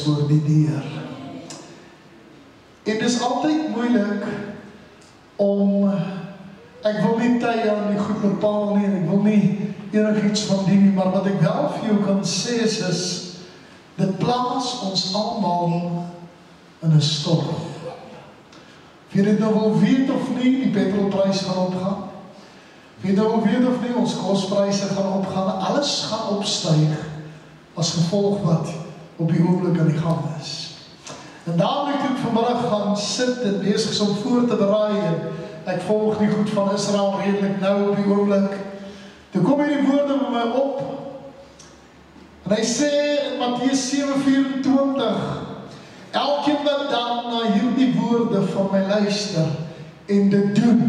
Voor die deur. En dis altyd moeilik om, ek wil nie tye aan die goed bepaal nie, en ek wil nie enigiets van die nie, maar wat ek wel vir jou kan sê is, dit plaas ons almal in 'n storm. Of jy dit nou wil weet of nie, die petrolprys gaan opgaan. Of jy nou wil weet of nie, ons kospryse gaan opgaan. Alles beslis gaan opstyg as gevolg wat op die oomblik aan die gang is. En daarom toe ek vanmiddag gaan sit en besig is om voor te berei en ek volg die goed van Israel redelik nou op die oomblik. Toe kom hierdie woorde by my op en hy sê in Matteus 7:24 elkeen wat dan na hierdie woorde van my luister en dit doen,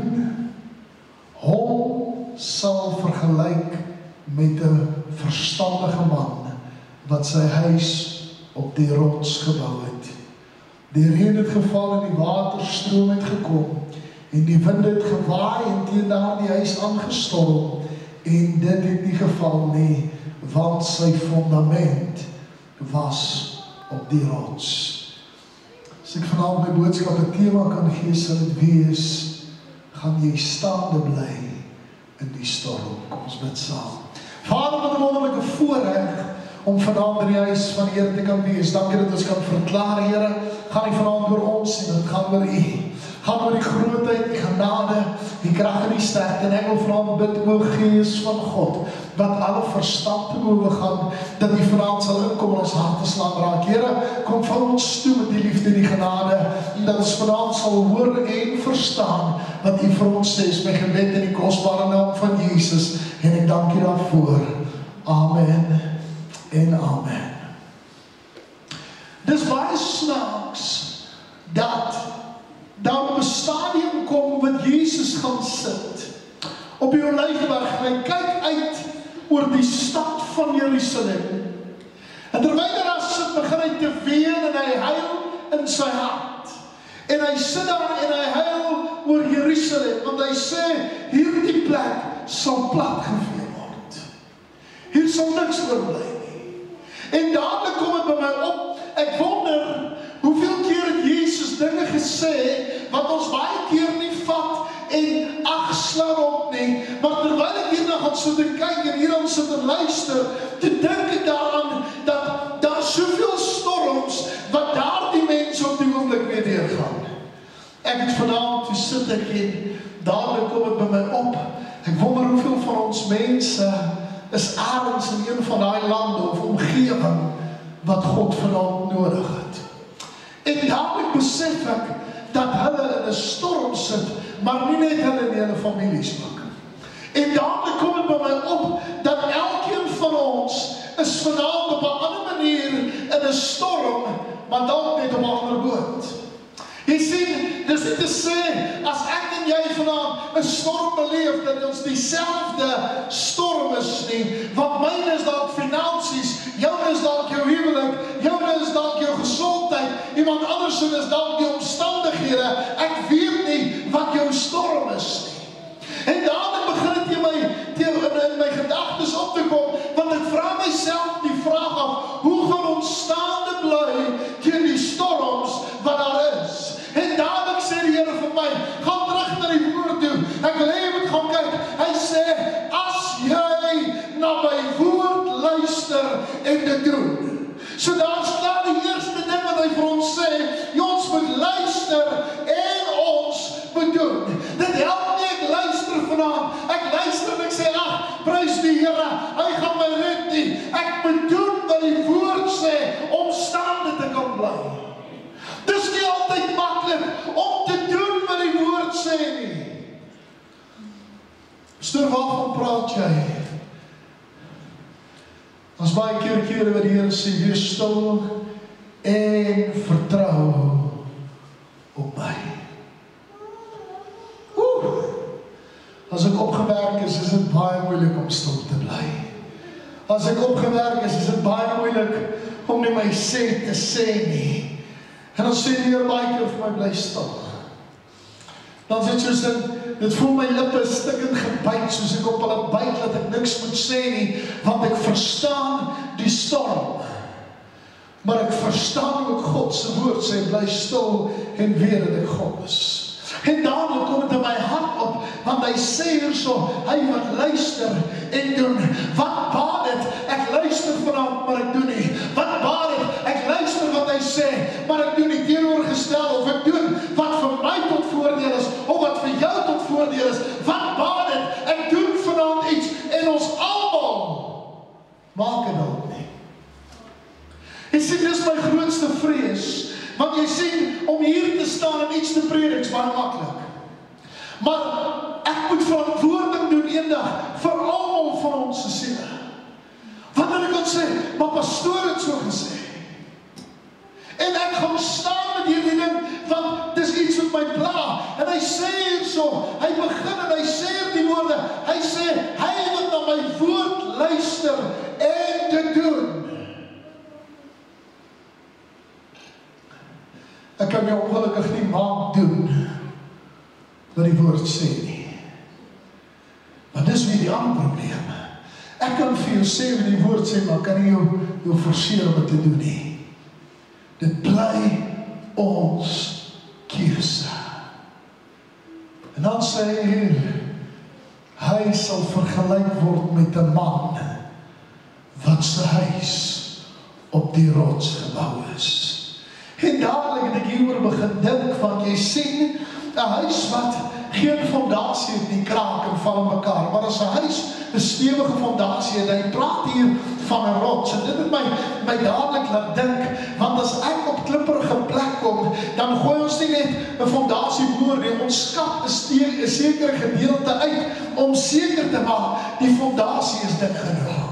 hom sal vergelyk met 'n verstandige man wat sy huis op die rots gebou het. Die reën het geval en die waterstroom het gekom en die wind het gewaai en teen daardie huis aangestorm en dit het nie geval nie, want sy fondament was op die rots. As ek vanaand my boodskap 'n tema kan gee, sal dit wees, gaan jy staande bly in die storm. Kom ons bid saam. Vader, wat 'n wonderlike voorreg om vanaand in die huis van die Here te kan wees. Dankie dat ons kan verklaar, Here, gaan nie vanaand oor ons en dit gaan oor U. Gaan oor die grootheid, die genade, die krag en die sterkte. En ek wil vanaand bid, o Gees van God, wat alle verstand te bowe gaan, dat U vanaand sal inkom en ons harte slaan raak. Here, kom van ons toe met die liefde en die genade, en dat ons vanaand sal hoor en verstaan wat U vir ons sê, is my gebed in die kosbare naam van Jesus. En ek dank U daarvoor. Amen en amen. Dis baie snaaks dat daar op 'n stadium kom wat Jesus gaan sit op die Olyfberg en hy kyk uit oor die stad van Jerusalem. En terwyl hy daar sit, begin hy te ween en hy huil in sy hart. En hy sit daar en hy huil oor Jerusalem, want hy sê, hierdie plek sal platgevee word. Hier sal niks oorbly nie. En dadelik kom het by my op, ek wonder, hoeveel keer het Jesus dinge gesê, wat ons baie keer nie vat en agslaan op nie, maar terwyl ek hierna gaan sit en kyk en hier aan sit en luister, te dink ek daaraan, dat daar soveel storms, wat daar die mense op die oomblik mee deurgaan. Ek het vanaand, toe sit ek en dadelik kom het by my op, ek wonder hoeveel van ons mense is ergens in een van die lande of omgewing, wat God vanaand nodig het. En dadelik besef ek, dat hulle in 'n storm sit, maar nie net hulle in hulle families ook. En dadelik kom het by my op, dat elkeen van ons is vanaand op 'n ander manier in 'n storm, maar dalk net op 'n ander boot. Jy sien, dis nie te sê, as ek en jy vanaand 'n storm beleef, dat ons dieselfde storm is nie, want myne is dalk finansies, joune is dalk jou huwelik, joune is dalk jou gesondheid, iemand anders is dalk die omstandighede, ek weet nie wat jou storm is nie. En dadelik begin het in my gedagtes op te kom, want ek vra myself die vraag af, hoe gaan ons staande bly teen die storms wat daar is? En dadelik sê die Here vir my, gaan terug na die woord toe, ek wil hê jy moet gaan kyk, hy sê, as jy na my woord luister en dit doen. So daar staan die eerste ding wat hy vir ons sê, ons moet luister en ons moet doen. Dit help nie ek luister vanaand, ek luister en ek sê, ag, prys die Here, hy gaan my red nie. Ek moet doen wat die woord sê, om staande te kan bly. Dis nie altyd maklik om te doen wat die woord sê nie. Pastor, waarvan praat jy? As baie kere wat die Here sê, wees stil en vertrou op my. As ek opgewerk is dit baie moeilik om stil te bly. As ek opgewerk is dit baie moeilik om nie my sê te sê nie. En dan sê die Here baie keer vir my, bly stil. Dan sê soos dit voel my lippe stikkend gebyt, soos ek op hulle byt, dat ek niks moet sê nie, want ek verstaan die storm. Maar ek verstaan ook God se woord sê, bly stil en weet dat ek God is. En dadelik kom het in my hart op, want hy sê hierso, hy wat luister en doen. Wat baat het, ek luister vanaand, maar ek doen nie. Wat baat het, ek luister wat hy sê, maar ek doen nie, teenoorgestel, of ek doen wat vir my tot voordeel is, of wat vir jou tot voordeel is. Wat baat het, ek doen vanaand iets, en ons almal maak dit dalk nie. Jy sien, dis my grootste vrees, want jy sien, om hier te staan en iets te predik is baie maklik. Maar ek moet verantwoording doen eendag vir almal van ons se siele. Wanneer ek kan sê, maar pastoor het so gesê. En ek gaan staan met hierdie ding, want dis iets wat my pla. En hy sê hier so, hy begin en hy sê die woorde, hy sê, hy wat na my woord luister en te doen. Ek kan jou ongelukkig nie maak doen wat die woord sê nie. Maar dis weer die ander probleem. Ek kan vir jou sê wat die woord sê, maar kan nie jou forceer om dit te doen nie. Dit bly ons keuse. En dan sê hy hier, hy sal vergelyk word met 'n man wat sy huis op die rots gebou is. En dadelik het ek hieroor begin dink, want jy sien, 'n huis wat geen fondasie het nie, kraak en val in mekaar. Maar as 'n huis 'n stewige fondasie het, hy praat hier van 'n rots. En dit het my dadelik laat dink, want as ek op klipperige plek kom, dan gooi ons nie net 'n fondasie boor nie, ons skap 'n sekere gedeelte uit, om seker te maak, die fondasie is dik genoeg.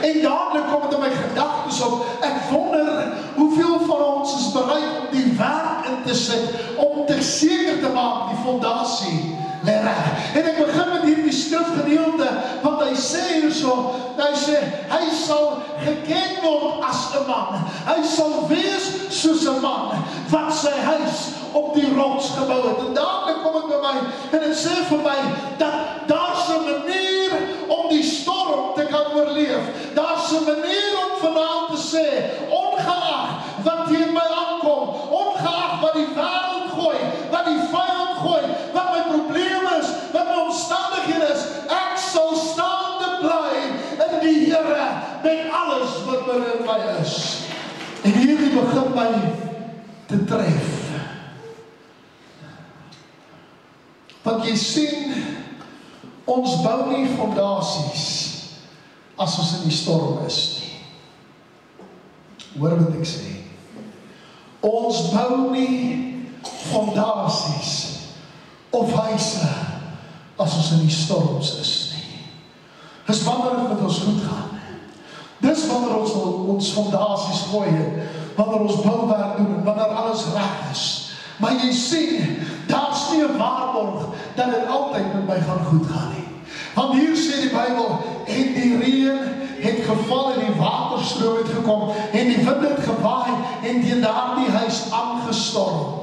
En dadelik kom het in my gedagtes op, ek wonder hoeveel van ons is bereid om die werk in te sit, om te seker te maak die fondasie lê reg. En ek begin met hierdie skrifgedeelte, want hy sê hier so, hy sê, hy sal geken word as 'n man, hy sal wees soos 'n man, wat sy huis op die rots gebou het. En dadelik kom het by my, en het sê vir my, dat daar's 'n manier om die storm te kan oorleef. Daar's 'n manier om vanaand te sê, ongeag wat teen my aankom, ongeag wat die wêreld gooi, wat die vyand gooi, wat my probleem is, wat my omstandighede is, ek sal staande bly in die Here met alles wat binne my is. En hierdie begin my te tref. Want jy sien, ons bou nie fondasies as ons in die storm is nie. Hoor wat ek sê. Ons bou nie fondasies of huise as ons in die storms is nie. Dis wanneer dit met ons goed gaan. Dis wanneer ons fondasies gooi, wanneer ons bouwerk doen, en wanneer alles reg is. Maar jy sien, daar's nie 'n waarborg dat dit altyd met my gaan goed gaan nie. Want hier sê die Bybel, en die reën het geval en die waterstroom het gekom en die wind het gewaai en teen daardie huis aangestorm.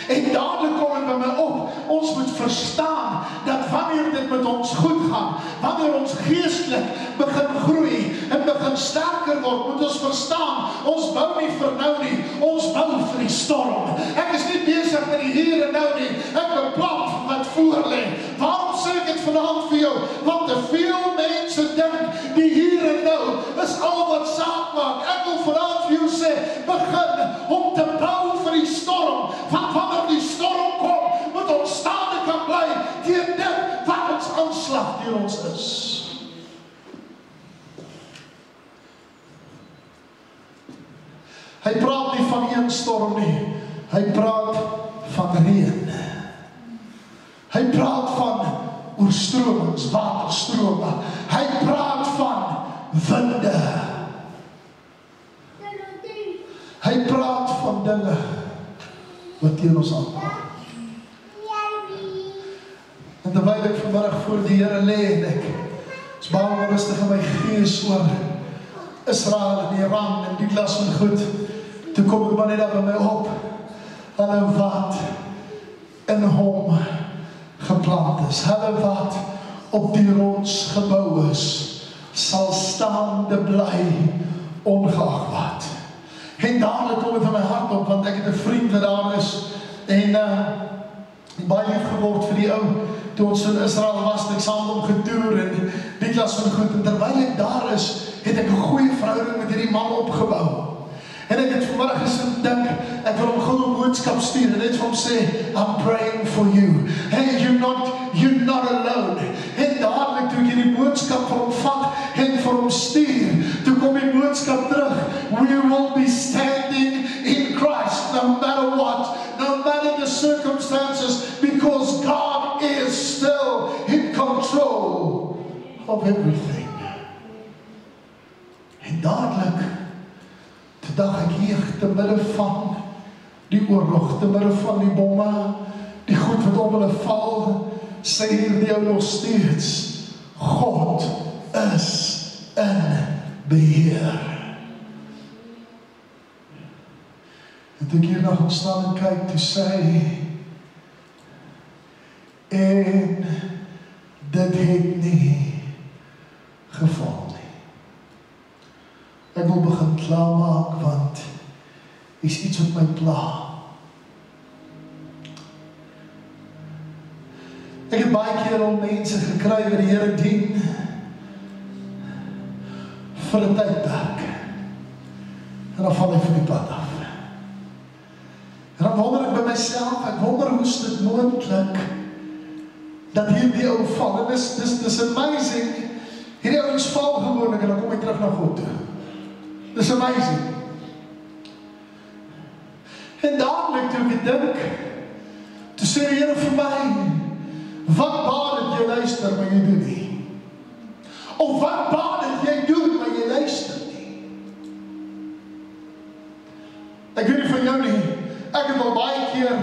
En dadelik kom het by my op, ons moet verstaan dat wanneer dit met ons goed gaan, wanneer ons geestelik begin groei en begin sterker word, moet ons verstaan, ons bou nie vir nou nie, ons bou vir die storm. Ek is nie besig met die hier en nou nie, ek beplan wat voor lê. Waarom sê ek dit vanaand vir jou? Want te veel mense dink die hier en nou is al wat saak maak. Ek wil vanaand vir jou sê, begin om te bou vir die storm, want wanneer die storm kom, moet ons staande kan bly teen dit wat ons aanslag teen ons is. Hy praat nie van een storm nie, hy praat van reën. Hy praat van oorstromings, waterstrome. Hy praat van winde. Hy praat van dinge wat teen ons aankom. En terwyl ek vanmiddag voor die Here lê en ek is baie rustig in my gees oor Israel en Iran en die klas van goed, toe kom ek maar net by my op, hulle wat in hom geplant is, hulle wat op die rots gebou is, sal staande bly ongeag wat. En dadelik kom het in my hart op, want ek het 'n vriend wat daar is, en baie lief geword vir die ou, toe ons in Israel was, ek saam met hom getoer, en die klas van goed, en terwyl ek daar is, het ek 'n goeie verhouding met hierdie man opgebou. En ek het vanmiddag gesit dink, ek wil hom gou 'n boodskap stuur, en net vir hom sê, I'm praying for you. Hey, you're not alone. En dadelik toe ek hierdie boodskap vir hom vat, en vir hom stuur. Toe kom die boodskap terug, we will be standing in Christ, no matter what, no matter the circumstances, because God is still in control of everything. En dadelik, toe dag ek hier, te midde van die oorlog, te midde van die bomme, die goed wat op hulle val, sê hierdie ou nog steeds, God is in beheer. En toe ek hier na gaan staan en kyk, toe sê en dit het nie geval nie. Ek wil begin klaarmaak, want is iets wat my pla. Ek het baie keer al mense gekry wat die Here dien vir 'n tydperk. En dan val ek van die pad af. En dan wonder ek by myself, ek wonder hoe is dit moontlik dat hierdie ou val. En dis amazing. Hierdie ouens val gewoonlik en dan kom hy terug na God toe. Dis amazing. En dadelik toe ek dink, toe sê die Here vir my, wat baat het jy luister, maar jy doen nie? Of wat baat het jy doen, maar jy luister nie? Ek weet nie van jou nie, ek het al baie keer,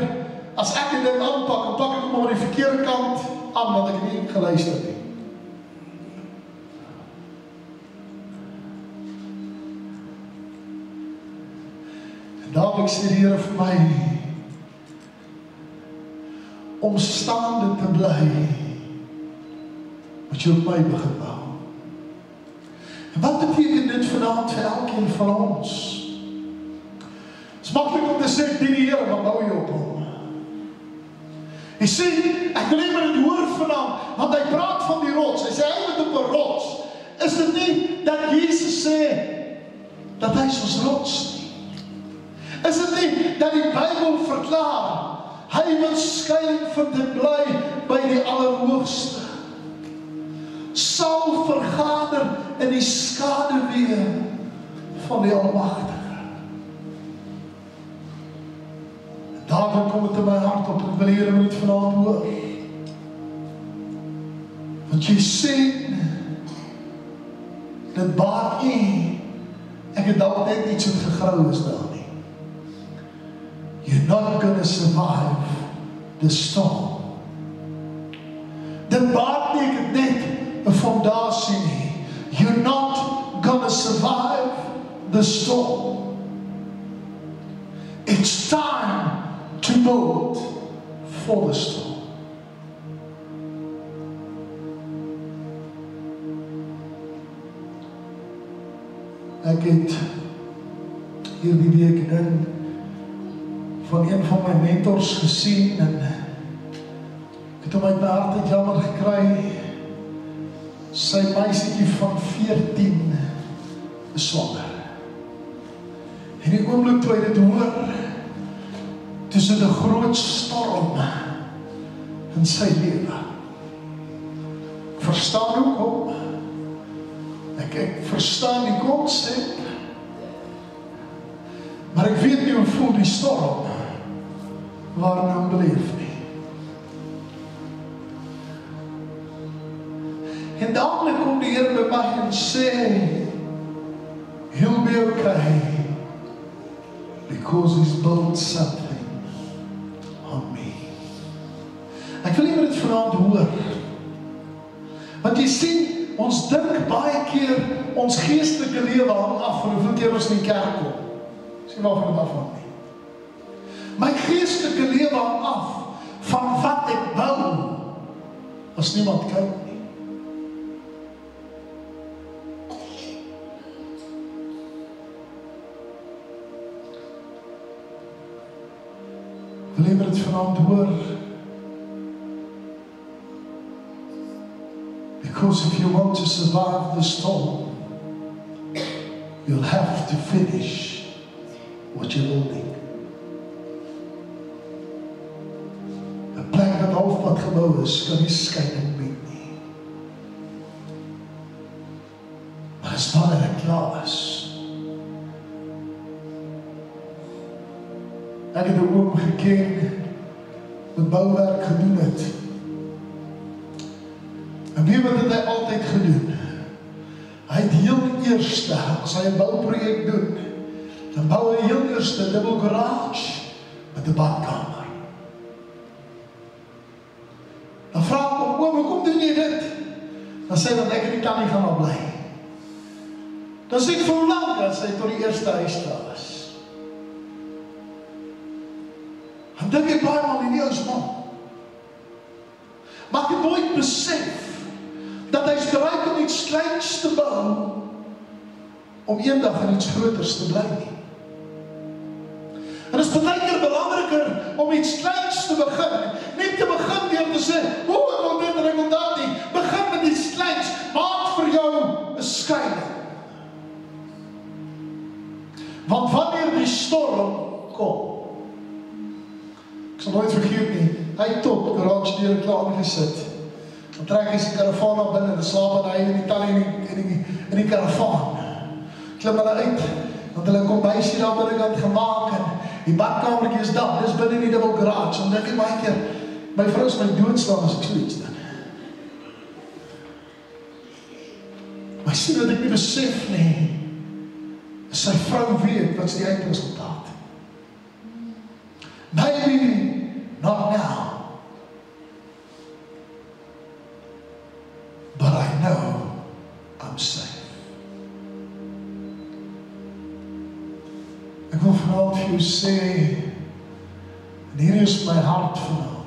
as ek dit aanpak, en pak ek hom aan die verkeerde kant aan, want ek het nie geluister nie. En dadelik sê die Here vir my, om staande te bly, moet jy op my begin bou. En wat beteken dit vanaand vir elkeen van ons? Het is maklik om te sê, dien die Here, maar bou jy op hom. Jy sê, ek wil nie maar dit hoor vanaand, want hy praat van die rots, hy sê, hy moet op 'n rots. Is dit nie dat Jesus sê, dat hy soos rots nie? Is dit nie dat die Bybel verklaar, hy wil skuil vind en bly by die Allerhoogste. Sal vergader in die skaduwee van die Almagtige. Daarom kom het in my hart op, ek wil hier een minuut vanaand hoor. Want jy sê, dit baat nie, ek het dalk net iets wat gegrou is daar nie. You're not going to survive the storm. Dit baat nie, ek het net 'n fondasie nie. You're not going to survive the storm. It's time to build for the storm. Ek het hierdie week van een van my mentors gesien en ek het hom uit my hart het jammer gekry. Sy meisietjie van 14 is swanger. En die oomblik toe hy dit hoor, toe is dit 'n groot storm in sy lewe. Ek verstaan hoekom. Ek verstaan die konsep, maar ek weet nie hoe voel die storm waarna hom beleef nie. En dadelik kom die Here by my en sê, he'll be okay, because he's built something on me. Ek wil nie dit vanaand hoor, want jy sien, ons dink baie keer ons geestelike lewe hang af van hoeveel keer ons in die kerk kom. Sien waarvan dit afhang nie. My geestelike lewe hang af van wat ek bou as niemand kyk nie. Wil jy dit vanaand hoor? Because if you want to survive the storm, you'll have to finish what you're building. 'n plek wat halfpad gebou is, kan nie skeiding bied nie. Dis wanneer ek klaar is. Ek het 'n oom geken wat bouwerk gedoen het. En weet wat het hy altyd gedoen? Hy het heel eerste, as hy 'n bouprojek doen, dan bou hy heel eerste 'n dubbel garage met 'n badkamer. Dan vra ek hom, oom, hoekom doen jy dit? Dan sê hy dat ek in die tannie gaan bly. Dan sê ek vir hoe lank, dan sê hy tot die eerste huis klaar is. Dan dink ek baie man, die ou's man. Maar ek het nooit besef dat hy is bereid om iets kleins te bou om eendag in iets groters te bly nie. En dit is baie keer belangriker om iets kleins te begin, nie te begin deur te sê, ek wil dit en ek wil dat nie. Begin met iets kleins, maak vir jou 'n skeiding. Want wanneer die storm kom, ek sal nooit vergeet nie, hy tot garage deur klaar gesit. Dan trek hy sy karavaan op binne, dan slaap hy in die talle in die karavaan. Klim hulle uit, want hulle kom bysie daar binnekant gemaak en die badkamertjie is daar, dis binne in die dubbel garage. En dink ek baie keer, my vrou is my doodslaan as ek so iets doen. Maar sien dat ek nie besef nie, sy vrou weet wat is die eindresultaat. Maybe not now. But I know I'm safe. Ek wil vanaand vir jou sê, en hier is my hart vanaand.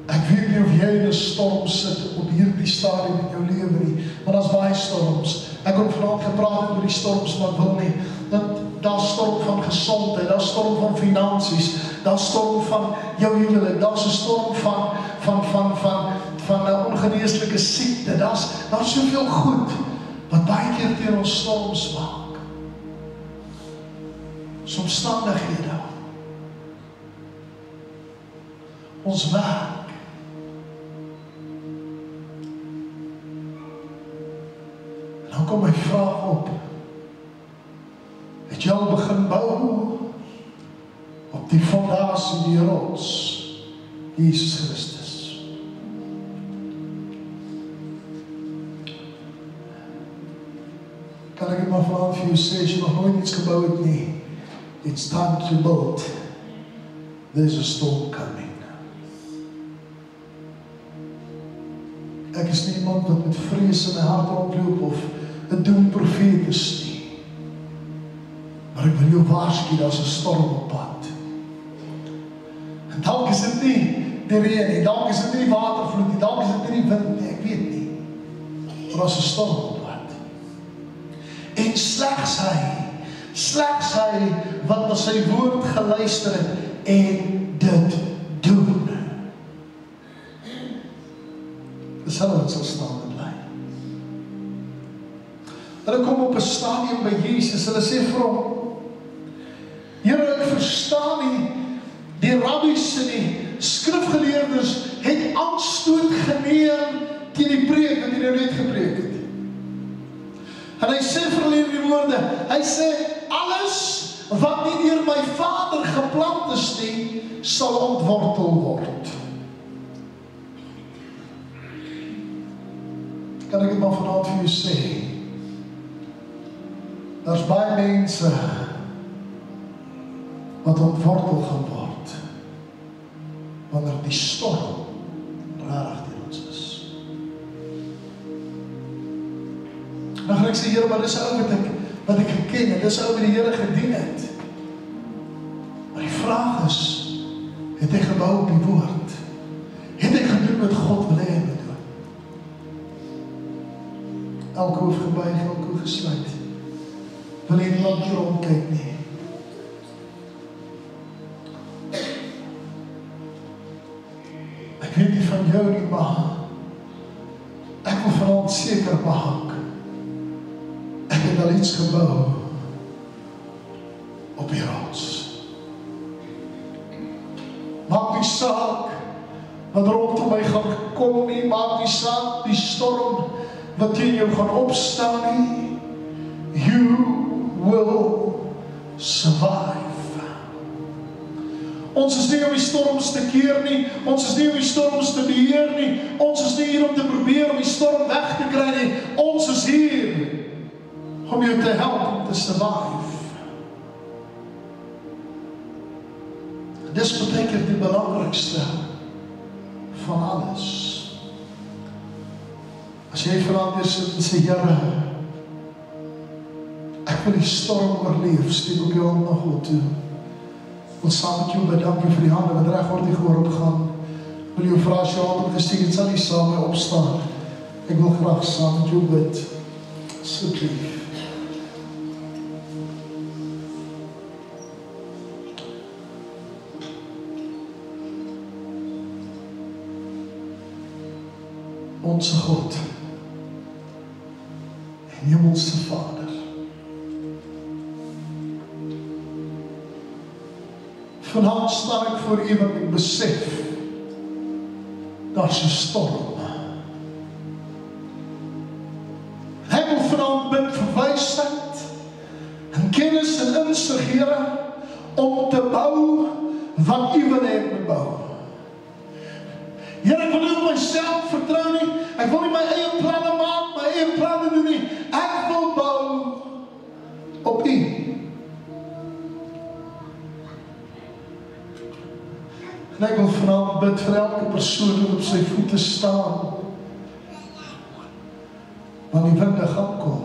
Ek weet nie of jy in 'n storm sit op hierdie stadium in jou lewe nie, maar daar's baie storms. Ek het vanaand gepraat oor die storms, maar ek wil nie, dat daar's storm van gesondheid, daar's storm van finansies, daar's storm van jou huwelik, daar's 'n storm van 'n ongeneeslike siekte, daar's soveel goed, wat baie keer teen ons storms maak. Ons omstandighede, ons werk, en dan kom my vraag op, het jy al begin bou op die fondasie, die rots, Jesus Christus? Kan ek het maar vanaand vir jou sê, as jy nog nooit iets gebouw het nie, it's time to build. There's a storm coming. Ek is nie iemand wat met vrees in my hart rondloop of 'n doemprofeet is nie. Maar ek wil jou waarsku, daar's 'n storm op pad. En dalk is dit nie die reën nie, dalk is dit nie die watervloed nie, dalk is dit nie die wind nie, ek weet nie. Maar daar's 'n storm op pad. En slegs hy wat na sy woord geluister het en dit doen. Dis hulle wat sal staan en bly. Hulle kom op 'n stadium by Jesus, hulle sê vir hom, Here, ek verstaan nie, die rabbies en die skrifgeleerdes het aanstoot geneem teen die preek wat hy nou net gepreek het. En hy sê vir hulle hierdie woorde, hy sê, alles wat nie deur my Vader geplant is nie, sal ontwortel word. Kan ek dit maar vanaand vir jou sê? Daar's baie mense wat ontwortel gaan word wanneer die storm rarig teen ons is. Dan gaan ek sê, Here, maar dis ou wat ek geken het, dis ou wat die Here gedien het. Maar die vraag is, het hy gebou op die woord? Het hy gedoen wat God wil hê hy moet doen? Elke hoef gebuig, elke hoef gesluit. Wil jy niemand hier omkyk nie. Ek weet nie van jou nie, maar ek wil vanaand seker maak, ek het al iets gebou op die rots. Maak die saak wat rondom my gaan kom nie, maak die saak, die storm wat teen jou gaan opstaan nie. You will survive. Ons is nie om die storms te keer nie, ons is nie om die storms te beheer nie, ons is nie hier om te probeer om die storm weg te kry nie, ons is hier om jou te help om te survive. Dis beteken die belangrikste van alles. As jy vanaand weer sit en sê, Here, ek wil die storm oorleef, steek op jou hand na God toe. Ek wil saam met jou bedank vir die hande wat regwaartig voorop gaan. Wil jou vra as jy hand opgesteek het, sal jy saam met my opstaan. Ek wil graag saam met jou bid. Asseblief. Onze God en Hemelse Vader, vanavond staan ek voor U wat ek besef, daar is 'n storm. Ek wil vanavond bid vir wysheid en kennis en insig, Here, om te bou wat U wil hê ek moet bou. Here, ek wil nie op myself vertrou nie, ek wil nie my eie planne maak, my eie planne doen nie, ek wil bou op U. En ek wil vanavond bid vir elke persoon wat op sy voete staan, want die winde gaan kom,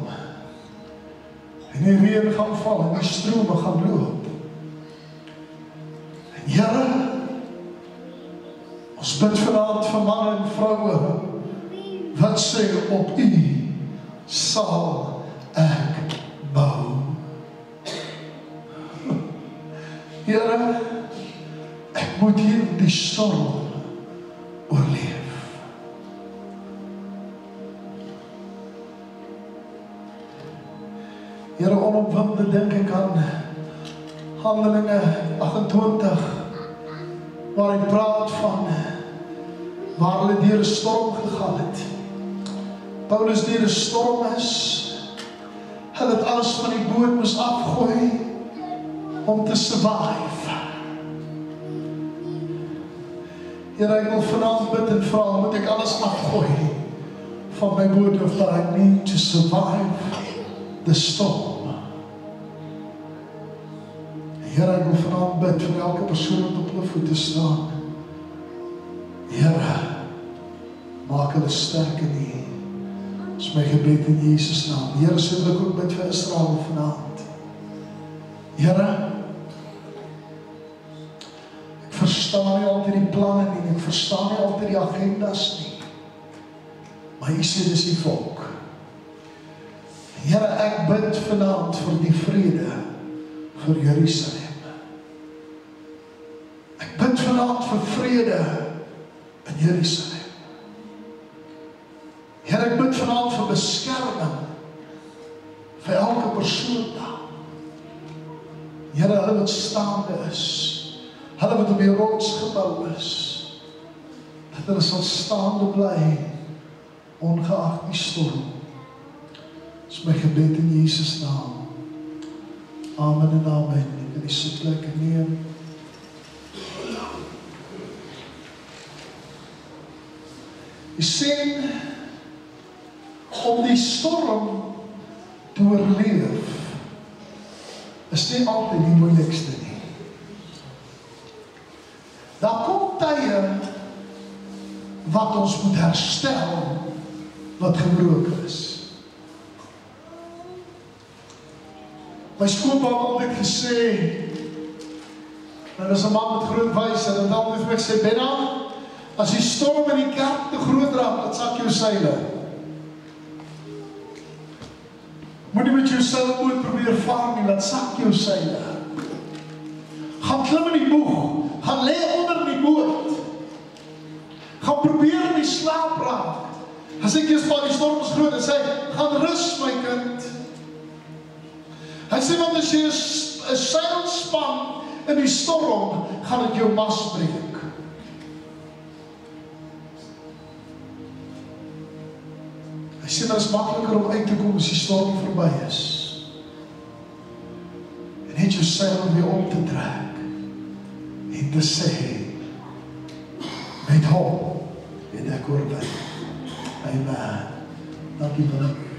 en die reën gaan val, en die strome gaan loop. En Here, ons bid vanavond vir manne en vroue, wat sê op U sal ek bou. Here, ek moet hier die storm oorleef. Here, onopwinde dink ek aan Handelinge 28, waar hy praat van waar hulle deur 'n storm gegaan het. Paulus deur 'n storm is, hulle het alles van die boot moes afgooi om te survive. Here, ek wil vanavond bid en vra, moet ek alles afgooi van my boot of that I need to survive the storm. Here, ek wil vanavond bid vir elke persoon wat op hulle voete staan. Here, maak hulle sterk in U. Dis my gebed in Jesus naam. Here, so wil ek ook bid vir Israel vanavond. Here, ek verstaan nie altyd die planne nie, ek verstaan nie altyd die agendas nie, maar U sê dis die volk. Here, ek bid vanavond vir die vrede vir Jerusalem. Ek bid vanavond vir vrede in Jerusalem. Here, ek bid vanavond vir beskerming vir elke persoon daar. Here, hulle wat staande is, hulle wat op die rots gebou is, dat hulle sal staande bly, ongeag die storm. Dit is my gebed in Jesus naam. Amen en amen. Ek wil die sitplekke neem. Jy sien, om die storm te oorleef, is nie altyd die moeilikste nie. Daar kom tye wat ons moet herstel wat gebroken is. My skoonpa het altyd gesê, en is 'n man met groot wysheid, en dan het hy gesê, Benna, as die storm in die kerk te groot raak, dan sak jou seile. Moet nie met jou seilboot probeer vaar nie, laat sak jou seile. Gaan klim in die boeg, gaan lê onder die boot. Gaan probeer in die slaap raak. As ek eers maar die storm is groot, en sê, gaan rus my kind. Hy sê, want as jy 'n seil span in die storm, gaan dit jou mas breek. Hy Ek sê, maar is makliker om uit te kom as die storm verby is. En net jou seil weer op te trek. En te sê, met hom, het ek oorwin. Amen. Dankie, Willem.